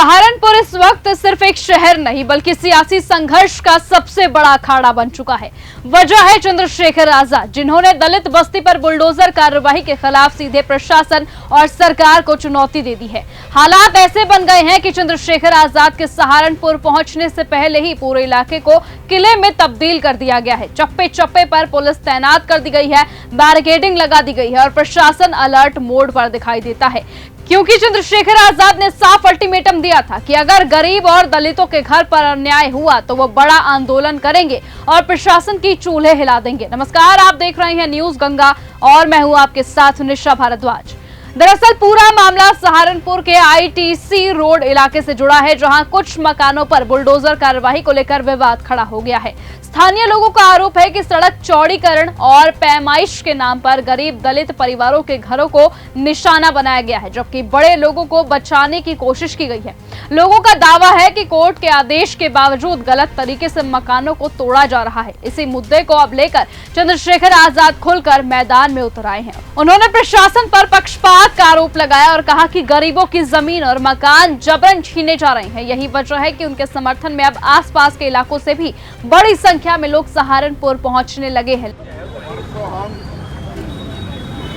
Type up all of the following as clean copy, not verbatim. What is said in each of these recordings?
सहारनपुर इस वक्त सिर्फ एक शहर नहीं बल्कि सियासी संघर्ष का सबसे बड़ा अखाड़ा बन चुका है। वजह है चंद्रशेखर आजाद, जिन्होंने दलित बस्ती पर बुलडोजर कार्रवाई के खिलाफ सीधे प्रशासन और सरकार को चुनौती दे दी है। हालात ऐसे बन गए हैं कि चंद्रशेखर आजाद के सहारनपुर पहुंचने से पहले ही पूरे इलाके को किले में तब्दील कर दिया गया है। चप्पे चप्पे पर पुलिस तैनात कर दी गई है, बैरिकेडिंग लगा दी गई है और प्रशासन अलर्ट मोड पर दिखाई देता है, क्योंकि चंद्रशेखर आजाद ने साफ अल्टीमेटम दिया था कि अगर गरीब और दलितों के घर पर अन्याय हुआ तो वो बड़ा आंदोलन करेंगे और प्रशासन की चूल्हे हिला देंगे। नमस्कार, आप देख रहे हैं न्यूज गंगा और मैं हूं आपके साथ निशा भारद्वाज। दरअसल पूरा मामला सहारनपुर के आईटीसी रोड इलाके से जुड़ा है, जहां कुछ मकानों पर बुलडोजर कार्रवाई को लेकर विवाद खड़ा हो गया है। स्थानीय लोगों का आरोप है कि सड़क चौड़ीकरण और पैमाइश के नाम पर गरीब दलित परिवारों के घरों को निशाना बनाया गया है, जबकि बड़े लोगों को बचाने की कोशिश की गई है। लोगों का दावा है कि कोर्ट के आदेश के बावजूद गलत तरीके से मकानों को तोड़ा जा रहा है। इसी मुद्दे को अब लेकर चंद्रशेखर आजाद खुलकर मैदान में उतर आए हैं। उन्होंने प्रशासन पर पक्षपात का आरोप लगाया और कहा कि गरीबों की जमीन और मकान जबरन छीने जा रहे हैं। यही वजह है कि उनके समर्थन में अब आसपास के इलाकों से भी बड़ी संख्या में लोग सहारनपुर पहुंचने लगे हैं।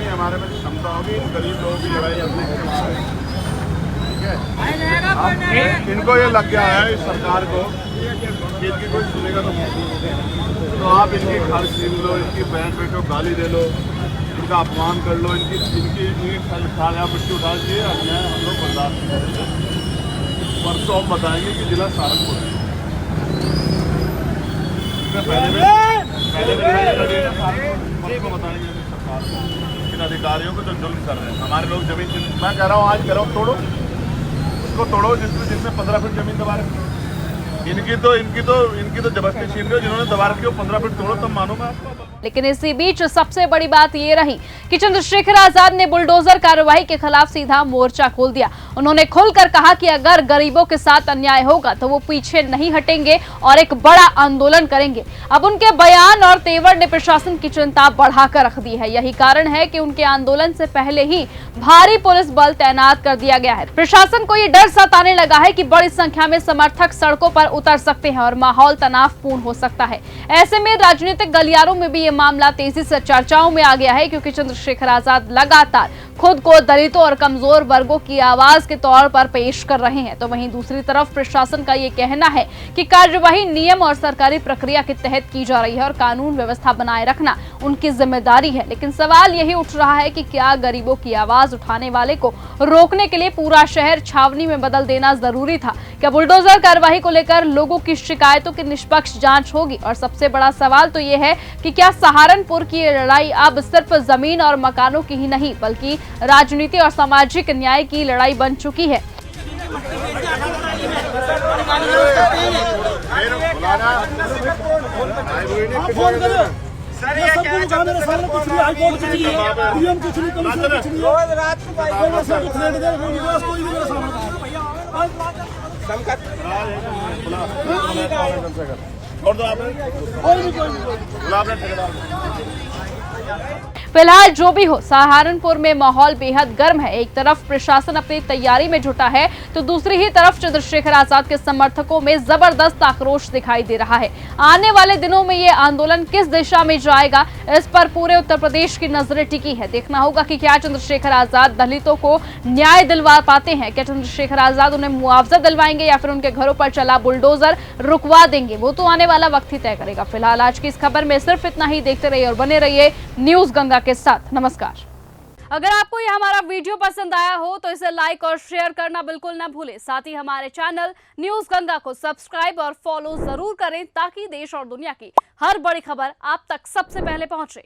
हमारे में क्षमता होगी गरीब लोगों की लड़ाई इनको ये लग गया है इस सरकार को कि इनकी कोई सुनेगा तो आप इनकी घर छीन लो, इनकी बहन बेटों को गाली दे लो, इनका अपमान कर लो, इनकी खाया मिट्टी उठा दिए अन्याय हम लोग बर्दाश्त नहीं करेंगे। परसों हम बताएंगे कि जिला सहारनपुर है। पहले बताएंगे सरकार को, इन अधिकारियों को जो जुल्म कर रहे हैं। हमारे लोग जमीन, मैं कह रहा हूँ आज करो तोड़ो, उसको तोड़ो जिसमें 15 फीट जमीन दबा रखी। इनकी तो जबरदस्ती छीन रही हो, जिन्होंने दबा रखी हो 15 फीट तोड़ो तब मानूंगा आपको। लेकिन इसी बीच सबसे बड़ी बात ये रही कि चंद्रशेखर आजाद ने बुलडोजर कार्रवाई के खिलाफ सीधा मोर्चा खोल दिया। उन्होंने खुलकर कहा कि अगर गरीबों के साथ अन्याय होगा तो वो पीछे नहीं हटेंगे और एक बड़ा आंदोलन करेंगे। अब उनके बयान और तेवर ने प्रशासन की चिंता बढ़ाकर रख दी है। यही कारण है कि उनके आंदोलन से पहले ही भारी पुलिस बल तैनात कर दिया गया है। प्रशासन को ये डर सताने लगा है कि बड़ी संख्या में समर्थक सड़कों पर उतर सकते हैं और माहौल तनावपूर्ण हो सकता है। ऐसे में राजनीतिक गलियारों में भी ये मामला तेजी से चर्चाओं में आ गया है, क्योंकि चंद्रशेखर आजाद लगातार खुद को दलितों और कमजोर वर्गों की आवाज के तौर पर पेश कर रहे हैं। तो वहीं दूसरी तरफ प्रशासन का ये कहना है कि कार्यवाही नियम और सरकारी प्रक्रिया के तहत की जा रही है और कानून व्यवस्था बनाए रखना उनकी जिम्मेदारी है। लेकिन सवाल यही उठ रहा है कि क्या गरीबों की आवाज उठाने वाले को रोकने के लिए पूरा शहर छावनी में बदल देना जरूरी था? क्या बुलडोजर कार्रवाई को लेकर लोगों की शिकायतों की निष्पक्ष जांच होगी? और सबसे बड़ा सवाल तो ये है कि क्या सहारनपुर की लड़ाई अब सिर्फ जमीन और मकानों की ही नहीं बल्कि राजनीति और सामाजिक न्याय की लड़ाई बन चुकी है? फिलहाल जो भी हो, सहारनपुर में माहौल बेहद गर्म है। एक तरफ प्रशासन अपनी तैयारी में जुटा है तो दूसरी ही तरफ चंद्रशेखर आजाद के समर्थकों में जबरदस्त आक्रोश दिखाई दे रहा है। आने वाले दिनों में ये आंदोलन किस दिशा में जाएगा, इस पर पूरे उत्तर प्रदेश की नजरें टिकी है। देखना होगा कि क्या चंद्रशेखर आजाद दलितों को न्याय दिलवा पाते हैं। क्या चंद्रशेखर आजाद उन्हें मुआवजा दिलवाएंगे या फिर उनके घरों पर चला बुलडोजर रुकवा देंगे? वो तो आने वाला वक्त ही तय करेगा। फिलहाल आज की इस खबर में सिर्फ इतना ही। देखते रहिए और बने रहिए न्यूज गंगा के साथ। नमस्कार। अगर आपको यह हमारा वीडियो पसंद आया हो तो इसे लाइक और शेयर करना बिल्कुल न भूलें। साथ ही हमारे चैनल न्यूज गंगा को सब्सक्राइब और फॉलो जरूर करें, ताकि देश और दुनिया की हर बड़ी खबर आप तक सबसे पहले पहुंचे।